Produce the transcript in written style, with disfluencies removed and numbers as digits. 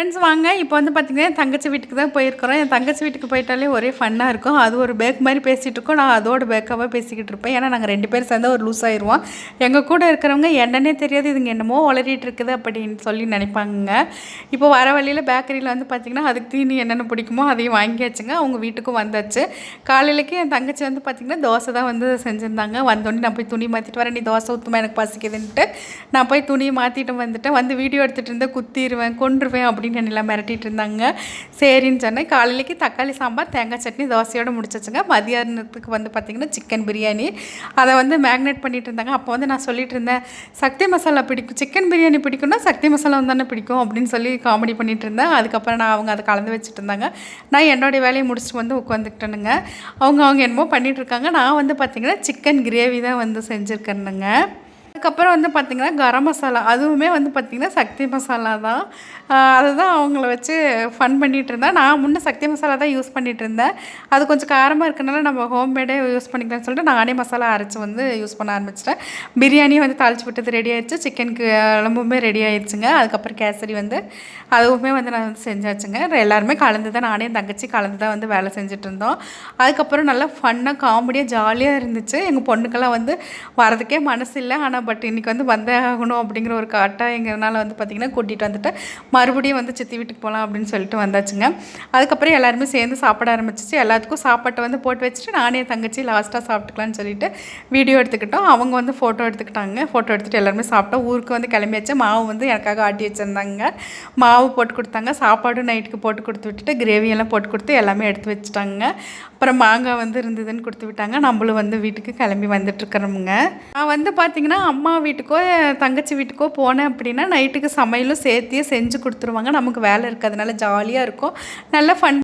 Friends வாங்க இப்போ வந்து பார்த்திங்கன்னா என் தங்கச்சி வீட்டுக்கு தான் போயிருக்கிறோம். என் தங்கச்சி வீட்டுக்கு போயிட்டாலே ஒரே ஃபன்னாக இருக்கும். அது ஒரு பேக் மாதிரி பேசிகிட்டு இருக்கோம், நான் அதோட பேக்காக பேசிக்கிட்டு இருப்பேன். ஏன்னா நாங்கள் 2 பேர் சேர்ந்தா ஒரு லூஸ் ஆயிடுவோம். எங்கள் கூட இருக்கிறவங்க என்னன்னே தெரியாது, இதுங்க என்னமோ வளரிட்டு இருக்குது அப்படின்னு சொல்லி நினைப்பாங்க. இப்போ வர வழியில் பேக்கரியில் வந்து பார்த்திங்கன்னா அதுக்கு தீனி என்னென்ன பிடிக்குமோ அதையும் வாங்கியாச்சுங்க. அவங்க வீட்டுக்கும் வந்தாச்சு. காலையிலக்கு என் தங்கச்சி வந்து பார்த்திங்கன்னா தோசை தான் வந்து செஞ்சுருந்தாங்க. வந்தோடனே நான் போய் துணி மாற்றிட்டு வரேன், நீ தோசை ஊற்றுமா எனக்கு பசிக்குதுன்ட்டு நான் போய் துணியை மாற்றிட்டு வந்துட்டேன். வந்து வீடியோ எடுத்துகிட்டு இருந்தேன், குத்திடுவேன் கொன்றுவேன் அப்படின்னு என்னெல்லாம் மிரட்டிகிட்டு இருந்தாங்க. சரின்னு சொன்னேன். காலையிலக்கு தக்காளி சாம்பார், தேங்காய் சட்னி, தோசையோடு முடிச்சிச்சுங்க. மதியானத்துக்கு வந்து பார்த்திங்கன்னா சிக்கன் பிரியாணி, அதை வந்து மேக்னேட் பண்ணிகிட்டு இருந்தாங்க. அப்போ வந்து நான் சொல்லிட்டு இருந்தேன், சக்தி மசாலா பிடிக்கும், சிக்கன் பிரியாணி பிடிக்கும்னா சக்தி மசாலா தானே பிடிக்கும் அப்படின்னு சொல்லி காமெடி பண்ணிகிட்டு இருந்தேன். அதுக்கப்புறம் அவங்க அதை கலந்து வச்சுட்டு இருந்தாங்க. நான் என்னுடைய வேலையை முடிச்சுட்டு வந்து உட்காந்துக்கிட்டேனுங்க. அவங்க என்னமோ பண்ணிகிட்ருக்காங்க. நான் வந்து பார்த்திங்கன்னா சிக்கன் கிரேவி தான் வந்து செஞ்சுருக்கேனுங்க. அதுக்கப்புறம் வந்து பார்த்திங்கன்னா கரம் மசாலா, அதுவுமே வந்து பார்த்திங்கன்னா சக்தி மசாலா தான். அதுதான் அவங்கள வச்சு ஃபன் பண்ணிகிட்டு இருந்தேன். நான் முன்னே சக்தி மசாலா தான் யூஸ் பண்ணிகிட்டு இருந்தேன். அது கொஞ்சம் காரமாக இருக்கனால நம்ம ஹோம்மேடே யூஸ் பண்ணிக்கலாம்னு சொல்லிட்டு நானே மசாலா அரைச்சி வந்து யூஸ் பண்ண ஆரம்பிச்சிட்டேன். பிரியாணியும் வந்து தாளிச்சு விட்டது ரெடி ஆயிடுச்சு, சிக்கனுக்கு குழம்புமே ரெடி ஆயிடுச்சுங்க. அதுக்கப்புறம் கேசரி வந்து அதுவுமே வந்து நான் வந்து செஞ்சாச்சுங்க. எல்லாருமே கலந்து தான், நானே தங்கச்சி கலந்து தான் வந்து வேலை செஞ்சுட்டு இருந்தோம். அதுக்கப்புறம் நல்லா ஃபன்னாக காமெடியாக ஜாலியாக இருந்துச்சு. எங்கள் பொண்ணுக்கெல்லாம் வந்து வரதுக்கே மனசு இல்லை, ஆனால் பட் இன்றைக்கி வந்து வந்தே ஆகணும் அப்படிங்கிற ஒரு கட்டாயங்கிறனால வந்து பார்த்திங்கன்னா கூட்டிகிட்டு வந்துட்டு மறுபடியும் வந்து சித்தி வீட்டுக்கு போகலாம் அப்படின்னு சொல்லிட்டு வந்தாச்சுங்க. அதுக்கப்புறம் எல்லாருமே சேர்ந்து சாப்பிட ஆரம்பிச்சிச்சு. எல்லாத்துக்கும் சாப்பாட்டை வந்து போட்டு வச்சுட்டு நானே தங்கச்சி லாஸ்ட்டாக சாப்பிட்டுக்கலான்னு சொல்லிட்டு வீடியோ எடுத்துக்கிட்டோம். அவங்க வந்து ஃபோட்டோ எடுத்துக்கிட்டாங்க. ஃபோட்டோ எடுத்துகிட்டு எல்லாருமே சாப்பிட்டோம். ஊருக்கு வந்து கிளம்பியாச்சு. மாவு வந்து எனக்காக ஆட்டி வச்சுருந்தாங்க. மாவு போட்டு கொடுத்தாங்க. சாப்பாடும் நைட்டுக்கு போட்டு கொடுத்து விட்டுட்டு கிரேவியெல்லாம் போட்டு கொடுத்து எல்லாமே எடுத்து வச்சுட்டாங்க. அப்புறம் மாங்காய் வந்து இருந்ததுன்னு கொடுத்து விட்டாங்க. நம்மளும் வந்து வீட்டுக்கு கிளம்பி வந்துட்டுருக்குறோமுங்க. நான் வந்து பார்த்திங்கன்னா அம்மா வீட்டுக்கோ தங்கச்சி வீட்டுக்கோ போனேன் அப்படின்னா நைட்டுக்கு சமையலும் சேர்த்தியே செஞ்சு கொடுத்துருவாங்க. நமக்கு வேலை இருக்கிறதுனால ஜாலியாக இருக்கும், நல்ல ஃபன்